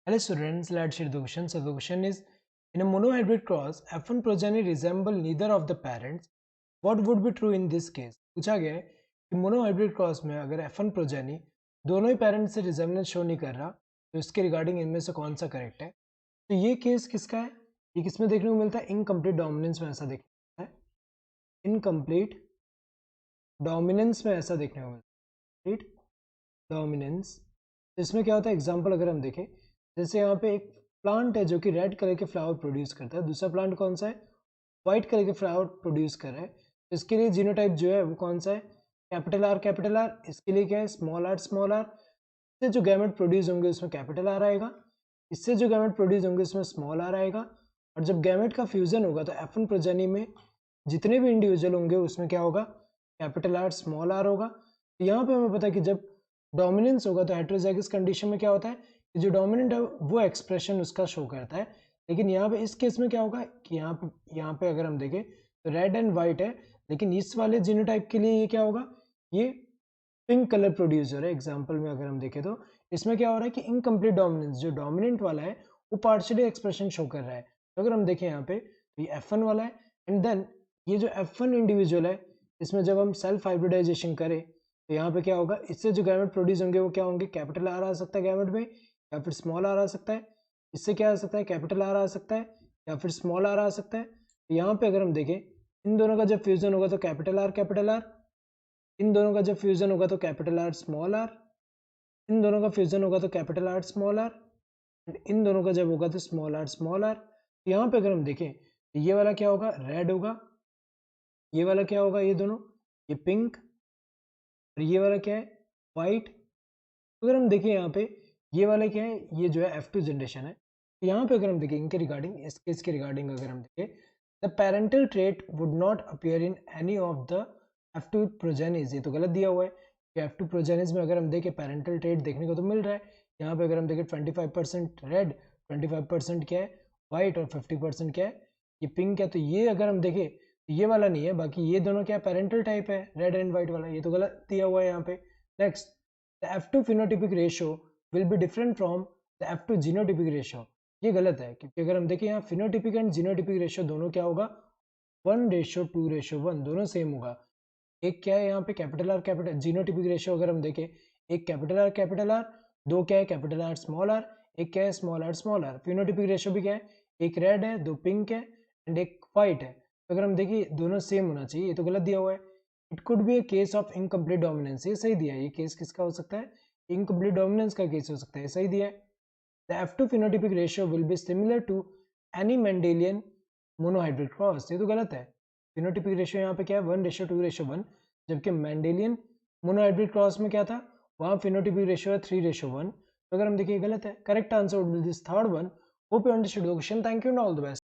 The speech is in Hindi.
Hello students, let's see the question. So the question is, in a monohybrid cross, F1 progeny resemble neither of the parents. What would be true in this case? पूछा गया है कि मोनोहाइब्रिड क्रॉस में अगर F1 प्रोजेनी दोनों ही पेरेंट से रिजेम्बलेंस शो नहीं कर रहा तो इसके रिगार्डिंग इनमें से कौन सा करेक्ट है? तो ये केस किसका है? ये किसमें देखने को मिलता है? इनकम्प्लीट डोमिनेंस में ऐसा देखने को मिलता है। इनकम्प्लीट डोमिनेंस में ऐसा देखने को मिलता है। डोमिनेंस, तो इसमें क्या होता है? एग्जाम्पल अगर हम देखें, जैसे यहाँ पे एक प्लांट है जो कि रेड कलर के फ्लावर प्रोड्यूस करता है, दूसरा प्लांट कौन सा है? व्हाइट कलर के फ्लावर प्रोड्यूस कर रहा है। तो इसके लिए जीनोटाइप जो है वो कौन सा है? Capital R capital R. इसके लिए क्या है? Small r small r. इससे जो गैमेट प्रोड्यूस होंगे उसमें कैपिटल आर आएगा, इससे जो गैमेट प्रोड्यूस होंगे उसमें स्मॉल आर आएगा। और जब गैमेट का फ्यूजन होगा तो F1 प्रोजेनी में जितने भी इंडिविजुअल होंगे उसमें क्या होगा? कैपिटल आर स्मॉल आर होगा। तो यहाँ पे हमें पता है कि जब डोमिनेंस होगा तो हेटेरोजाइगस कंडीशन में क्या होता है कि जो डोमिनेंट है वो एक्सप्रेशन उसका शो करता है। लेकिन यहाँ पे इस केस में क्या होगा कि यहाँ पे अगर हम देखें तो रेड एंड वाइट है, लेकिन इस वाले जीनोटाइप के लिए ये क्या होगा? ये पिंक कलर प्रोड्यूस हो रहा है। एग्जाम्पल में अगर हम देखें तो इसमें क्या हो रहा है कि इनकम्प्लीट डोमिनेंस, जो डोमिनेंट वाला है वो पार्शियली एक्सप्रेशन शो कर रहा है। तो अगर हम देखें यहाँ पे तो ये F1 वाला है, एंड देन ये जो F1 इंडिविजुअल है इसमें जब हम सेल्फ हाइब्रिडाइजेशन करें तो यहाँ पे क्या होगा? इससे जो गैमेट प्रोड्यूस होंगे वो क्या होंगे? कैपिटल आर आ सकता है गैमेट में, या फिर स्मॉल आर आ सकता है। इससे क्या आ सकता है? कैपिटल आर आ सकता है या फिर स्मॉल आर आ सकता है। तो यहाँ पे अगर हम देखें इन दोनों का जब फ्यूजन होगा तो कैपिटल आर, इन दोनों का जब फ्यूजन होगा तो कैपिटल आर स्मॉल आर, इन दोनों का फ्यूजन होगा तो कैपिटल आर स्मॉल आर, इन दोनों का जब होगा तो स्मॉल आर स्मॉल आर। यहाँ पे अगर हम देखें तो ये वाला क्या होगा? रेड होगा, ये वाला क्या होगा? ये दोनों, ये पिंक, और ये वाला क्या है? वाइट। अगर हम देखें यहाँ पे ये वाला क्या है? ये जो है F2 जनरेशन है। यहाँ पे अगर हम देखें इनके रिगार्डिंग, इस केस के रिगार्डिंग अगर हम देखें, the parental trait would not appear in any of the F2 प्रोजेनिस। ये तो गलत दिया हुआ है कि F2 प्रोजेनिस में अगर हम देखें पेरेंटल ट्रेट देखने को तो मिल रहा है। यहाँ पे अगर हम देखें 25% रेड, 25% क्या है? वाइट, और 50% क्या है? ये पिंक है। तो ये अगर हम देखें तो ये वाला नहीं है, बाकी ये दोनों क्या पेरेंटल टाइप है, रेड एंड वाइट वाला। ये तो गलत दिया हुआ है यहाँ पे। Next, the F2 phenotypic ratio will be different from the F2 genotypic ratio। ये गलत है क्योंकि अगर हम देखें यहाँ फिनोटिपिक एंड जीनोटिपिक रेशियो दोनों क्या होगा? 1:2:1 दोनों सेम होगा। एक क्या है यहाँ पे? Capital R capital. Genotypic ratio अगर हम देखें एक कैपिटल आर, दो क्या है? कैपिटल आर स्मॉल आर, एक क्या है? Small r small r. Phenotypic ratio भी क्या है? एक रेड है, दो पिंक है, एंड एक वाइट है। तो अगर हम देखिए दोनों सेम होना चाहिए, ये तो गलत दिया हुआ है। It could be a case of incomplete dominance, ये सही दिया है। ये केस किसका हो सकता है? इनकम्प्लीट डोमिनेंस का केस हो सकता है, सही दिया है। The F2 phenotypic ratio will be similar to any Mendelian monohybrid cross, ये तो गलत है। फिनोटिपिक रेशियो यहाँ पे क्या है? 1:2:1, जबकि मेंडेलियन मोनोहाइब्रिड क्रॉस में क्या था? वहाँ फिनोटिपिक रेशियो है 3:1। तो अगर हम देखिए गलत है। Correct answer would be this third one. Hope you understood the question. Thank you and all the best.